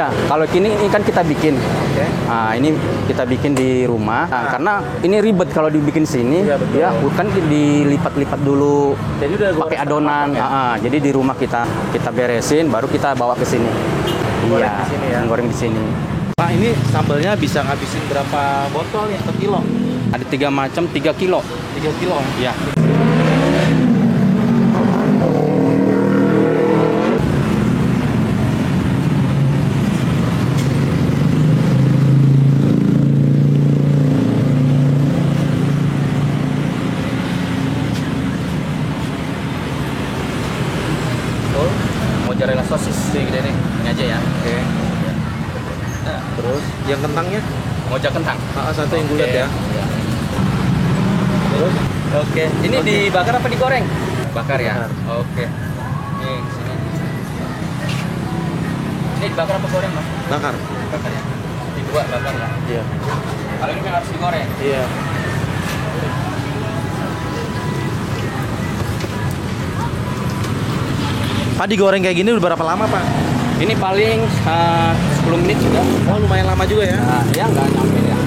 Ya, kalau ini kan kita bikin. Oke. Nah, ini kita bikin di rumah. Nah, karena ini ribet kalau dibikin sini. Iya, betul. Ya, kan dilipat-lipat dulu. Jadi udah pakai adonan. Jadi di rumah kita beresin, baru kita bawa ke sini. Goreng di sini ya. Goreng di sini. Pak, ini sambalnya bisa ngabisin berapa botol nih per kilo? Ada 3 macam, 3 kilo. 3 kilo. Ya. Mozzarella sosis gede nih, ini aja ya. Oke. Terus yang kentangnya? Moja kentang. Satu yang bulat ya. Terus? Oke. Ini dibakar apa digoreng? Bakar ya. Bakar. Oke. Nih sini. Ini dibakar apa goreng, Mas? Bakar. Bakar ya. Di dua bakar ya. Iya. Kalau ini kan harus digoreng. Iya. Pak, digoreng kayak gini udah berapa lama, Pak? Ini paling 10 menit juga. Oh, lumayan lama juga ya. Nah, ya nggak nyampe ya.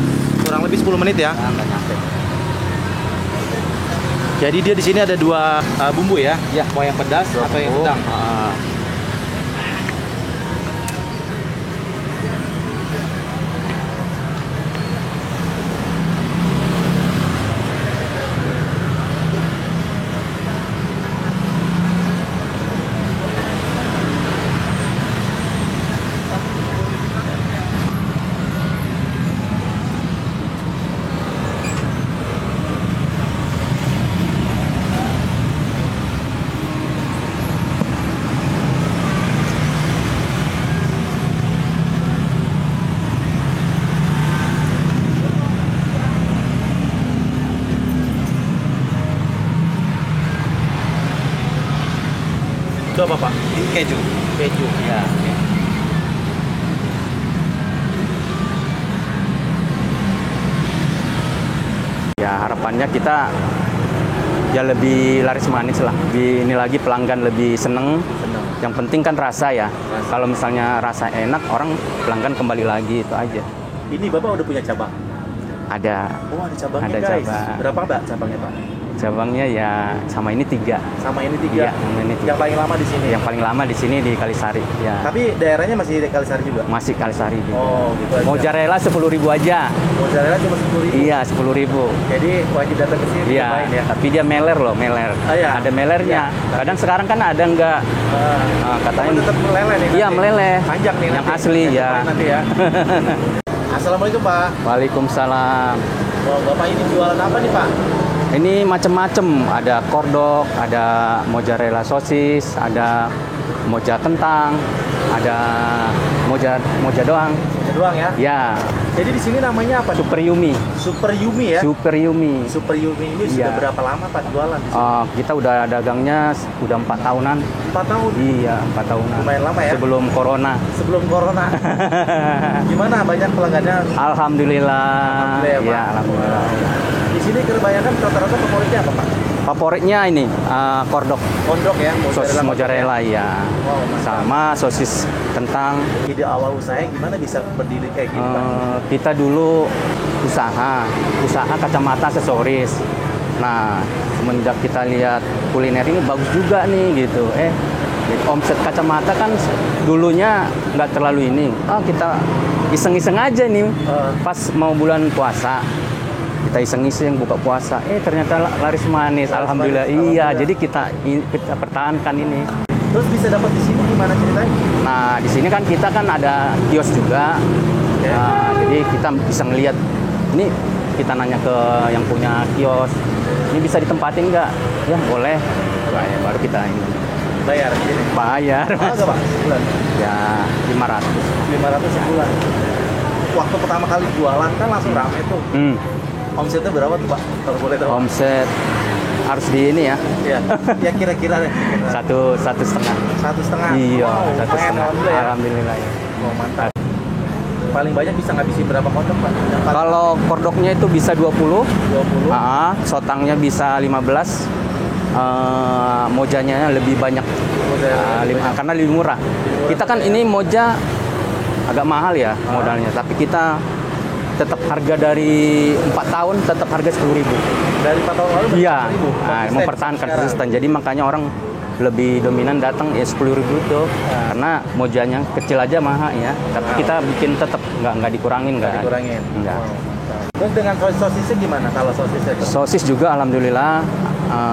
Kurang lebih 10 menit ya. Nah, nggak nyampe. Jadi dia di sini ada dua bumbu ya? Ya. Mau yang pedas atau yang sedang? Itu apa, Pak? Ini keju. Keju. Ya. Ya, harapannya kita ya lebih laris manis lah. Ini lagi pelanggan lebih seneng. Yang penting kan rasa ya. Kalau misalnya rasa enak, orang pelanggan kembali lagi, itu aja. Ini Bapak udah punya cabang? Ada. Oh, ada cabangnya, Ada guys. cabang. Berapa, Mbak, cabangnya, Pak? Cabangnya ya sama ini 3. Sama ini 3? Iya, sama ini 3. Yang paling lama di sini? Yang paling lama di sini di Kalisari. Ya. Tapi daerahnya masih di Kalisari juga? Masih Kalisari juga. Oh, gitu aja. Mozzarella 10.000 aja. Mozzarella cuma 10.000? Iya, 10.000. Jadi wajib datang ke sini. Iya, cobain ya. tapi dia meler loh, meler. Iya. Ada melernya. Iya. Kadang sekarang kan ada enggak. Katanya Kamu tetap meleleh nih. Iya, nanti. meleleh. Panjang nih Yang nanti. asli ya. Cobain nanti ya. Assalamualaikum, Pak. Waalaikumsalam. Oh, Bapak ini jualan apa nih, Pak? Ini macam-macam, ada kordok, ada mozzarella sosis, ada moja kentang, ada moja doang. Moja doang ya? Ya, Jadi di sini namanya apa? Super Yumi. Super Yumi ya? Super Yumi. Super Yumi ini sudah Iya. berapa lama, Pak, jualan di sini? Kita udah dagangnya udah 4 tahunan. 4 tahun. Iya, 4 tahunan. Lumayan lama ya? Sebelum corona. Sebelum corona. Gimana banyak pelanggannya? Alhamdulillah. Alhamdulillah ya, Pak. Iya, alhamdulillah. Di sini kebanyakan rata-rata favoritnya apa, Pak? Favoritnya ini kordok, Kondok ya, sosis mozzarella ya. Wow, mantap. Sama sosis kentang. Ide awal usahanya gimana bisa berdiri kayak gini, Pak? Kita dulu usaha kacamata aksesoris. Nah, semenjak kita lihat kuliner ini bagus juga nih gitu. Omset kacamata kan dulunya nggak terlalu ini. Kita iseng-iseng aja nih. Pas mau bulan puasa, kita iseng-iseng buka puasa. Ternyata laris manis. Alhamdulillah. Iya, jadi kita pertahankan ini. Terus bisa dapat di sini gimana ceritanya? Nah, di sini kan kita kan ada kios juga. Nah, jadi kita bisa ngelihat. Ini kita nanya ke yang punya kios. Ini bisa ditempatin nggak? Ya boleh. Baru kita ini. Bayar di sini? Bayar. Berapa, Pak? Sebulan? Ya 500. 500 sebulan. Waktu pertama kali jualan kan langsung rame tuh. Omsetnya berapa tuh, Pak? Kalau boleh tahu. Omset harus di ini ya. Iya. Ya kira-kira deh. Satu setengah. 1,5? Iya, Wow, 1,5. Alhamdulillah ya. Alhamdulillah ya. Oh, mantap. Paling banyak bisa ngabisin berapa kondok, Pak? Kalau kordoknya itu bisa 20. 20. Sotangnya bisa 15. Mojanya lebih banyak. Karena lebih murah. Kita kan ini moja agak mahal ya modalnya. Tapi kita tetap harga dari 4 tahun tetap harga 10.000. Dari 4 tahun lalu Iya, Konsisten mempertahankan sekarang. konsisten. Jadi makanya orang lebih dominan datang ya 10.000 itu, karena mojanya kecil aja mahal ya. Tapi kita bikin tetap nggak dikurangin, nggak. dikurangin. Nggak. Wow, mantap. Terus dengan sosisnya gimana kalau sosisnya? Sosis juga alhamdulillah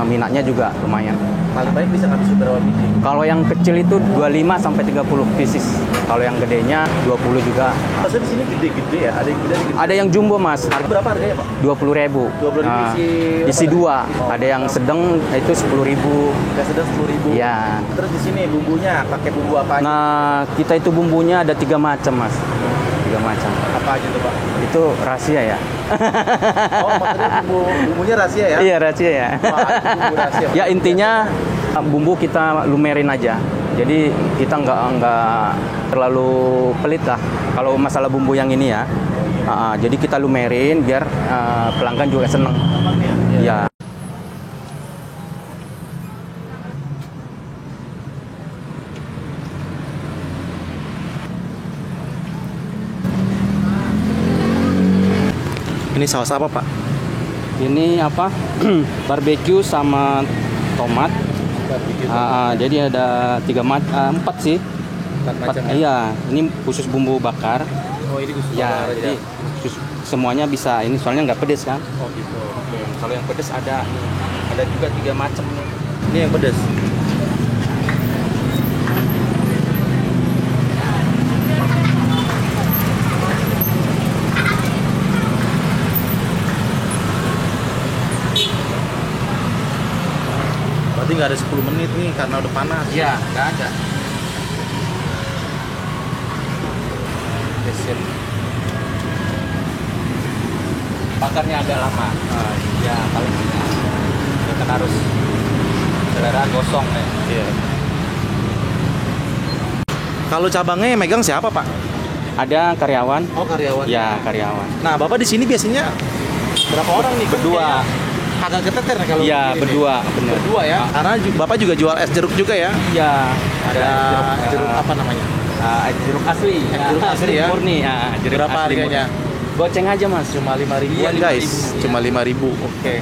minatnya juga lumayan. Paling baik bisa ngabisin berapa biji? Kalau yang kecil itu 25 sampai 30 pieces. Kalau yang gedenya 20 juga. Maksudnya di sini gede-gede ya? Ada yang gede, ada yang gede. Ada yang jumbo mas, Berapa harganya Pak? 20.000. 20.000 isi berapa? 2. Oh. Ada yang sedang itu 10.000. Yang sedang 10.000. Iya. Terus di sini bumbunya pakai bumbu apa aja? Nah, kita itu bumbunya ada 3 macam mas. 3 macam. Apa aja tuh Pak? Itu rahasia ya. Oh, maksudnya bumbunya rahasia ya? Iya rahasia ya. Wah, itu bumbu rahasia. Ya intinya bumbu kita lumerin aja. Jadi kita nggak terlalu pelit lah. Kalau masalah bumbu yang ini ya. Jadi kita lumerin biar pelanggan juga seneng. Ya. Ini saus apa Pak? Ini apa? Barbecue sama tomat. Jadi ada 4 sih. 4, iya, ini khusus bumbu bakar. Oh, ini khusus Ya, bakar jadi aja. semuanya bisa. Ini soalnya nggak pedes kan? Oh gitu. Kalau yang pedes ada juga 3 macam nih. Ini yang pedas. Berarti nggak ada 10 menit nih karena udah panas. Iya, nggak ada. Geser. Bakarnya agak lama. Ya, paling kita kan harus selera gosong ya. Iya. Kalau cabangnya yang megang siapa Pak? Ada karyawan. Oh karyawan. Ya, karyawan. Nah Bapak di sini biasanya berapa orang nih? Berdua. Agak keteter nih kalau Iya, begini nih. berdua, bener. Berdua ya. Karena Bapak juga jual es jeruk juga ya. Iya, Ada es jeruk apa namanya? Es jeruk asli. Es jeruk asli ya? Murni. Jeruk Berapa asli harganya? murni. Goceng aja mas. Cuma 5.000-an Iya, guys. 5.000, Cuma ya. 5.000. Oke.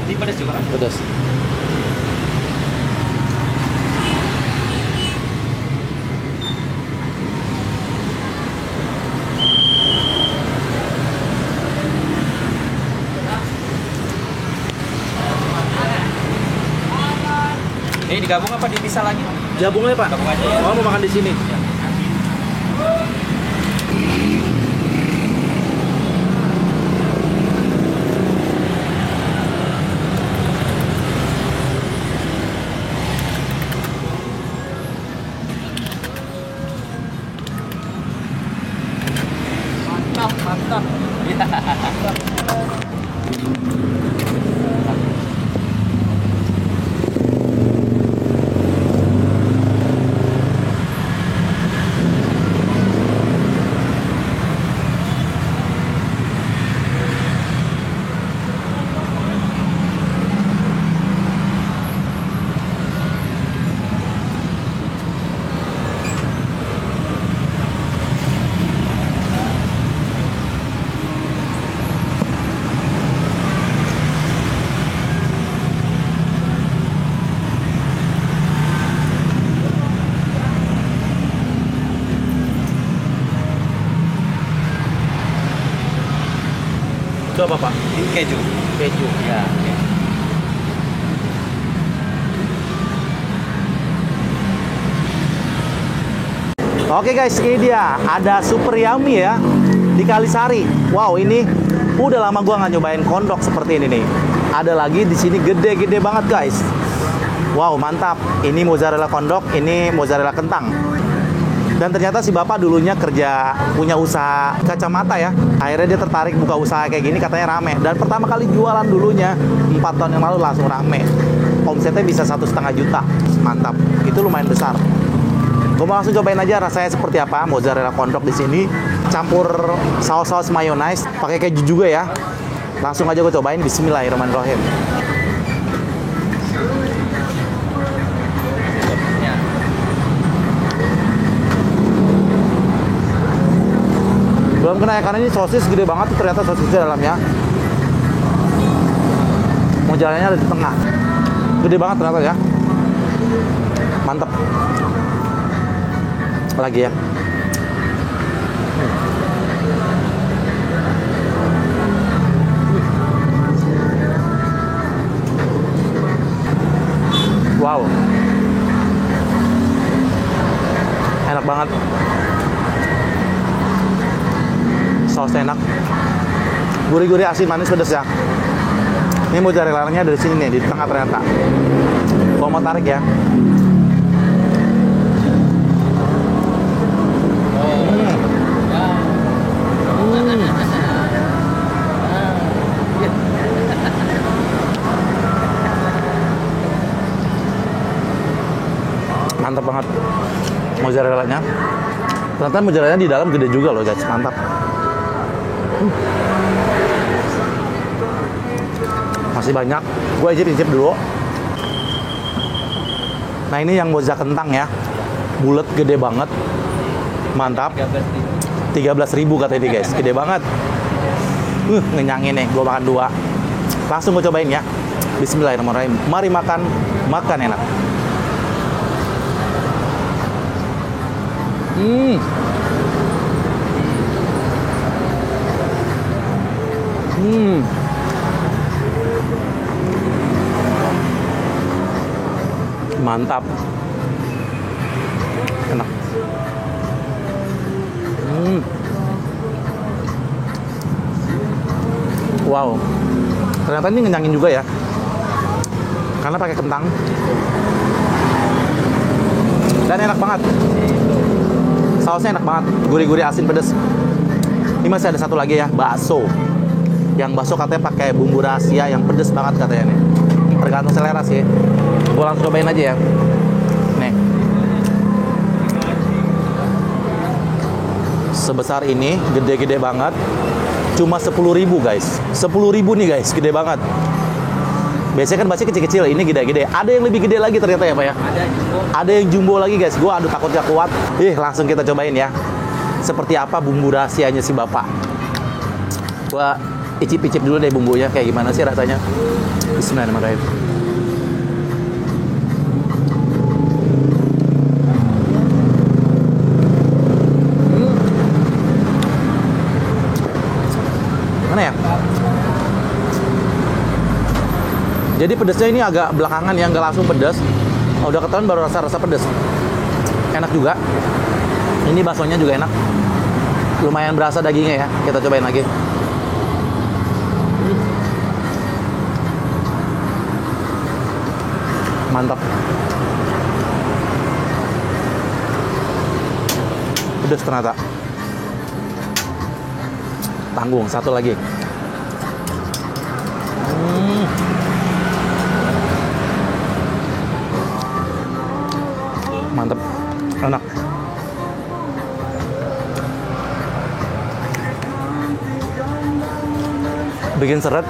Ini pedas juga. Pedas. Ini digabung apa dipisah lagi? Jabungnya Pak. Gabung aja ya. Oh, mau makan di sini. Mantap, mantap. Itu apa Pak? Ini keju. Keju. Ya. Oke guys, ini dia ada super yummy ya di Kalisari. Wow, ini udah lama gua nggak nyobain kondok seperti ini nih. Ada lagi di sini gede-gede banget guys. Wow, mantap. Ini mozzarella kondok, ini mozzarella kentang. Dan ternyata si bapak dulunya punya usaha kacamata ya. Akhirnya dia tertarik buka usaha kayak gini, katanya rame. Dan pertama kali jualan dulunya 4 tahun yang lalu langsung rame. Omsetnya bisa 1,5 juta. Mantap. Itu lumayan besar. Gue mau langsung cobain aja rasanya seperti apa mozzarella kondok di sini. Campur saus-saus mayonnaise, pakai keju juga ya. Langsung aja gue cobain. Bismillahirrahmanirrahim. Belum kena ya, karena ini sosis gede banget tuh ternyata sosisnya dalamnya. Mozzarellanya ada di tengah. Gede banget ternyata ya. Mantep. Lagi ya. Wow. Enak banget. Sausnya enak, gurih-gurih, asin, manis, pedas ya. Ini mozzarella-nya dari sini nih, di tengah ternyata. Kalau mau tarik ya. Mantap banget mozzarella-nya. Ternyata mozzarella-nya di dalam gede juga loh guys, mantap. Masih banyak, gue icip dulu. Nah ini yang mozza kentang ya, bulat gede banget, mantap. 13.000 katanya nih guys, gede banget. Ngenyangin nih, gue makan 2. Langsung gue cobain ya. Bismillahirrahmanirrahim. Mari makan enak. Mantap. Enak. Wow. Ternyata ini ngenyangin juga ya. Karena pakai kentang. Dan enak banget. Sausnya enak banget. Gurih-gurih, asin, pedas. Ini masih ada satu lagi ya, bakso. Yang bakso katanya pakai bumbu rahasia yang pedas banget katanya nih. Tergantung selera sih. Gue langsung cobain aja ya. Nih. Sebesar ini, gede-gede banget. Cuma 10.000 guys. 10.000 nih guys, gede banget. Biasanya kan bakso kecil-kecil, ini gede-gede. Ada yang lebih gede lagi ternyata ya Pak ya? Ada yang jumbo lagi guys. Gue aduh takut gak kuat. Langsung kita cobain ya. Seperti apa bumbu rahasianya si bapak. Gue icip-icip dulu deh bumbunya. Kayak gimana sih rasanya. Bismillahirrahmanirrahim. Mana ya? Jadi pedasnya ini agak belakangan ya, nggak langsung pedas. Udah ketahuan baru rasa pedas. Enak juga. Ini baksonya juga enak. Lumayan berasa dagingnya ya. Kita cobain lagi. Mantap. Pedas ternyata. Tanggung, satu lagi. Mantap, enak. Bikin seret.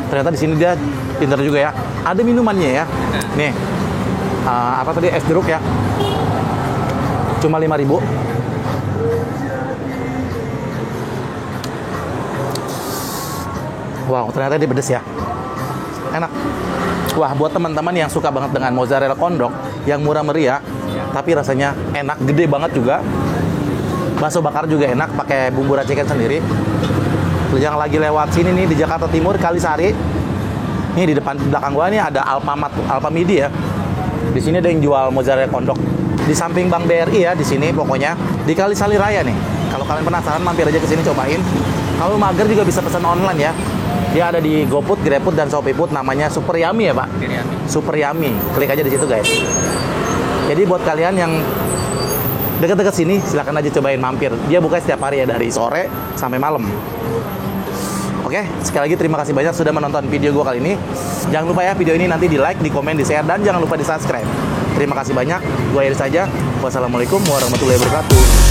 Ternyata di sini dia pintar juga ya. Ada minumannya ya. Nih, apa tadi, es jeruk ya. Cuma 5.000. Wow, ternyata dia pedes ya. Enak. Wah, buat teman-teman yang suka banget dengan mozzarella kondok yang murah meriah, tapi rasanya enak, gede banget juga. Bakso bakar juga enak, pakai bumbu racikan sendiri. Yang lagi lewat sini nih di Jakarta Timur, Kalisari. Nih di depan belakang gua nih ada Alfamidi ya. Di sini ada yang jual mozzarella kondok. Di samping Bank BRI ya, di sini pokoknya di Kalisari Raya nih. Kalau kalian penasaran, mampir aja ke sini cobain. Kalau mager juga bisa pesan online ya. Dia ada di GoFood, GrabFood, dan ShopeeFood. Namanya Super Yummy ya Pak? Super Yummy. Klik aja di situ guys. Jadi buat kalian yang dekat-dekat sini, silakan aja cobain mampir. Dia buka setiap hari ya, dari sore sampai malam. Oke, sekali lagi terima kasih banyak sudah menonton video gue kali ini. Jangan lupa ya video ini nanti di like, di komen, di share, dan jangan lupa di subscribe. Terima kasih banyak. Gue akhiri saja. Wassalamualaikum warahmatullahi wabarakatuh.